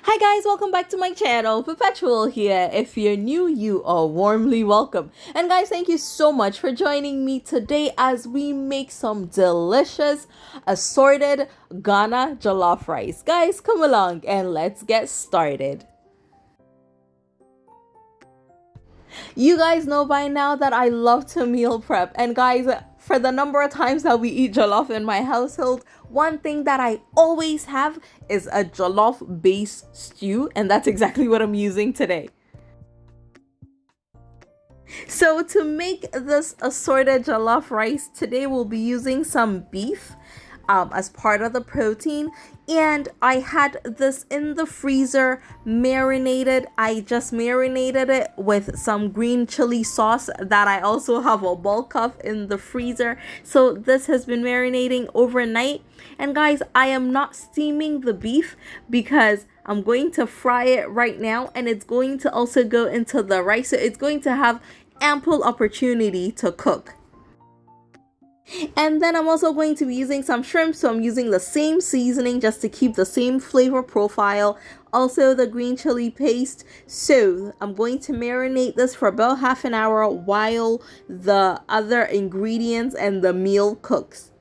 Hi guys, welcome back to my channel. Perpetual here. If you're new, you are warmly welcome. And guys, thank you so much for joining me today as we make some delicious assorted Ghana Jollof rice. Guys, come along and let's get started. You guys know by now that I love to meal prep, and guys, for the number of times that we eat jollof in my household, one thing that I always have is a jollof base stew, and that's exactly what I'm using today. So to make this assorted jollof rice, today we'll be using some beef as part of the protein, and I had this in the freezer marinated. I just marinated it with some green chili sauce that I also have a bulk of in the freezer. So this has been marinating overnight, and guys, I am not steaming the beef because I'm going to fry it right now, and it's going to also go into the rice, so it's going to have ample opportunity to cook. And then I'm also going to be using some shrimp, so I'm using the same seasoning just to keep the same flavor profile. Also the green chili paste. So I'm going to marinate this for about half an hour while the other ingredients and the meal cooks.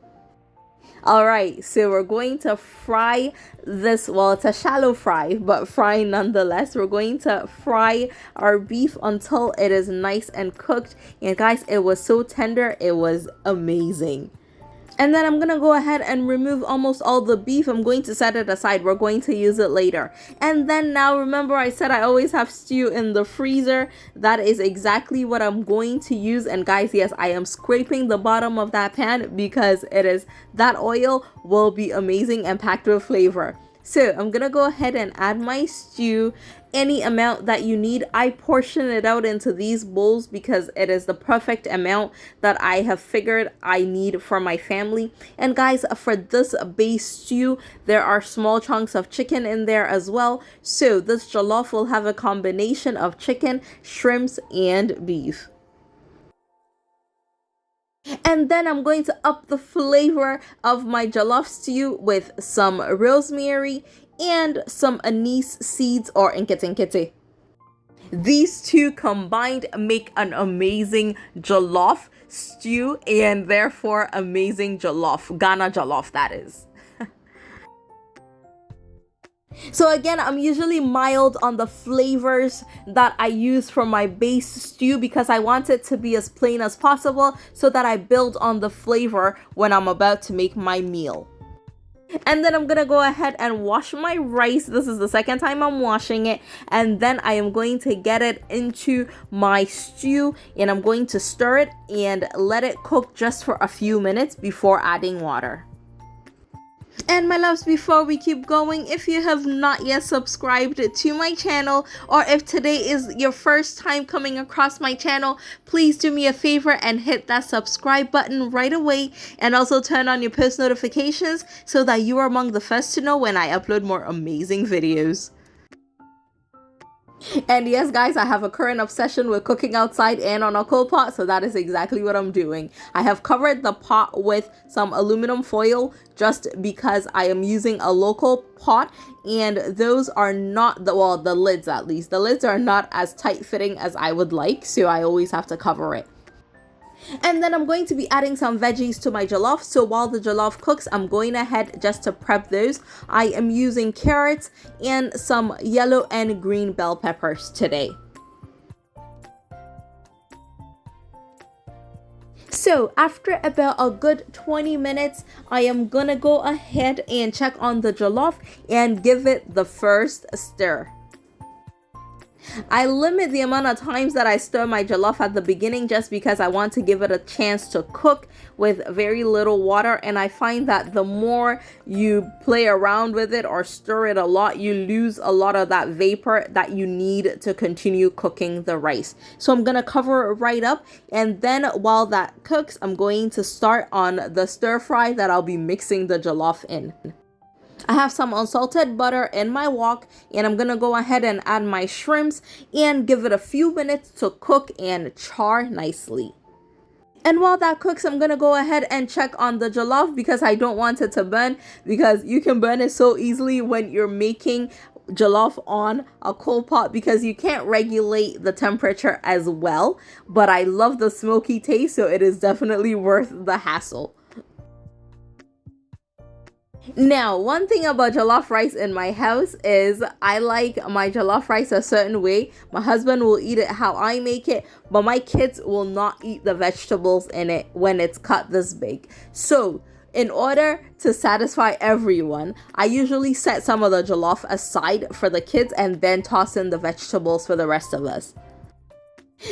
Alright, so we're going to fry this. Well, it's a shallow fry, but fry nonetheless. We're going to fry our beef until it is nice and cooked. And guys, it was so tender, it was amazing. And then I'm gonna go ahead and remove almost all the beef. I'm going to set it aside. We're going to use it later. And then now, remember I said I always have stew in the freezer. That is exactly what I'm going to use. And guys, yes, I am scraping the bottom of that pan because that oil will be amazing and packed with flavor. So I'm gonna go ahead and add my stew, any amount that you need. I portion it out into these bowls because it is the perfect amount that I have figured I need for my family. And guys, for this base stew, there are small chunks of chicken in there as well. So this jollof will have a combination of chicken, shrimps, and beef. And then I'm going to up the flavor of my jollof stew with some rosemary and some anise seeds or nkete. These two combined make an amazing jollof stew, and therefore amazing jollof, Ghana Jollof that is. So again, I'm usually mild on the flavors that I use for my base stew because I want it to be as plain as possible so that I build on the flavor when I'm about to make my meal. And then I'm gonna go ahead and wash my rice. This is the second time I'm washing it. And then I am going to get it into my stew, and I'm going to stir it and let it cook just for a few minutes before adding water. And my loves, before we keep going, if you have not yet subscribed to my channel, or if today is your first time coming across my channel, please do me a favor and hit that subscribe button right away, and also turn on your post notifications so that you are among the first to know when I upload more amazing videos. And yes guys, I have a current obsession with cooking outside and on a coal pot, so that is exactly what I'm doing. I have covered the pot with some aluminum foil just because I am using a local pot, and those are not the lids, at least the lids are not as tight fitting as I would like, so I always have to cover it. And then I'm going to be adding some veggies to my jollof. So while the jollof cooks, I'm going ahead just to prep those. I am using carrots and some yellow and green bell peppers today. So after about a good 20 minutes, I am gonna go ahead and check on the jollof and give it the first stir. I limit the amount of times that I stir my jollof at the beginning just because I want to give it a chance to cook with very little water, and I find that the more you play around with it or stir it a lot, you lose a lot of that vapor that you need to continue cooking the rice. So I'm gonna cover it right up, and then while that cooks, I'm going to start on the stir fry that I'll be mixing the jollof in. I have some unsalted butter in my wok, and I'm gonna go ahead and add my shrimps and give it a few minutes to cook and char nicely. And while that cooks, I'm gonna go ahead and check on the jollof because I don't want it to burn, because you can burn it so easily when you're making jollof on a cold pot because you can't regulate the temperature as well, but I love the smoky taste, so it is definitely worth the hassle. Now, one thing about jollof rice in my house is I like my jollof rice a certain way. My husband will eat it how I make it, but my kids will not eat the vegetables in it when it's cut this big. So, in order to satisfy everyone, I usually set some of the jollof aside for the kids and then toss in the vegetables for the rest of us.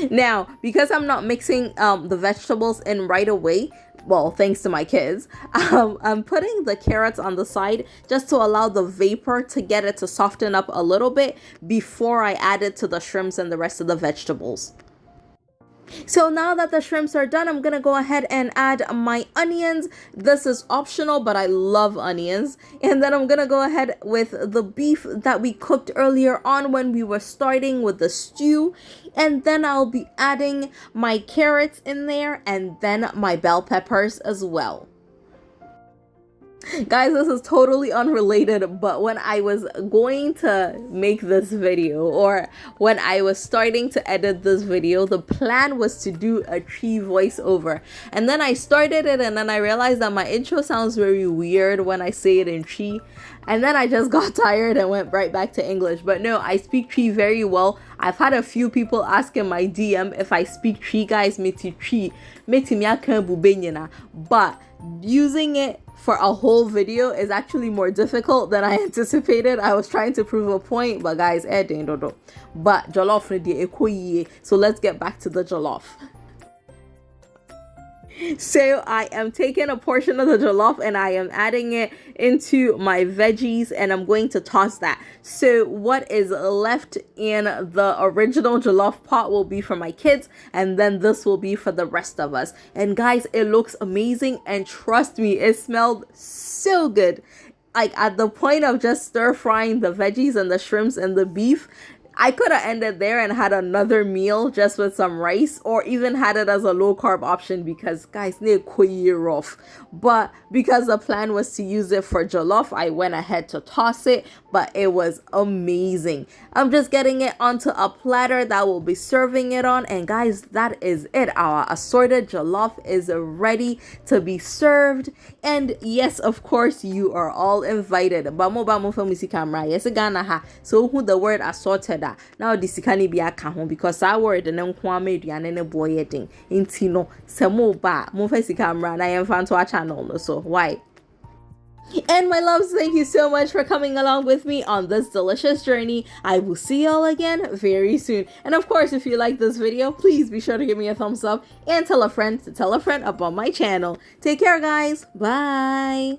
Now, because I'm not mixing the vegetables in right away, well, thanks to my kids, I'm putting the carrots on the side just to allow the vapor to get it to soften up a little bit before I add it to the shrimps and the rest of the vegetables. So now that the shrimps are done, I'm gonna go ahead and add my onions. This is optional, but I love onions. And then I'm gonna go ahead with the beef that we cooked earlier on when we were starting with the stew. And then I'll be adding my carrots in there and then my bell peppers as well. Guys, this is totally unrelated, but when I was going to make this video, or when I was starting to edit this video, the plan was to do a tree voiceover. And then I started it and then I realized that my intro sounds very weird when I say it in tree. And then I just got tired and went right back to English. But no, I speak tree very well. I've had a few people ask in my DM if I speak tree, guys, meti tree, meti miaka bubenyana. But using it for a whole video is actually more difficult than I anticipated. I was trying to prove a point, but guys, but jollof, so let's get back to the jollof. So I am taking a portion of the jollof and I am adding it into my veggies and I'm going to toss that. So what is left in the original jollof pot will be for my kids, and then this will be for the rest of us. And guys, it looks amazing, and trust me, it smelled so good. Like at the point of just stir frying the veggies and the shrimps and the beef, I could have ended there and had another meal just with some rice, or even had it as a low carb option because guys, off. But because the plan was to use it for jollof, I went ahead to toss it, but it was amazing. I'm just getting it onto a platter that we'll be serving it on, and guys, that is it. Our assorted jollof is ready to be served. And yes, of course, you are all invited. Yes, Ghana ha. So who the word assorted. Now this can be a home because I word and then kwame and then boy eating intino samo ba mo face camera and I am fan to our channel, so why. And my loves, thank you so much for coming along with me on this delicious journey. I will see y'all again very soon. And of course, if you like this video, please be sure to give me a thumbs up and tell a friend to tell a friend about my channel. Take care, guys. Bye.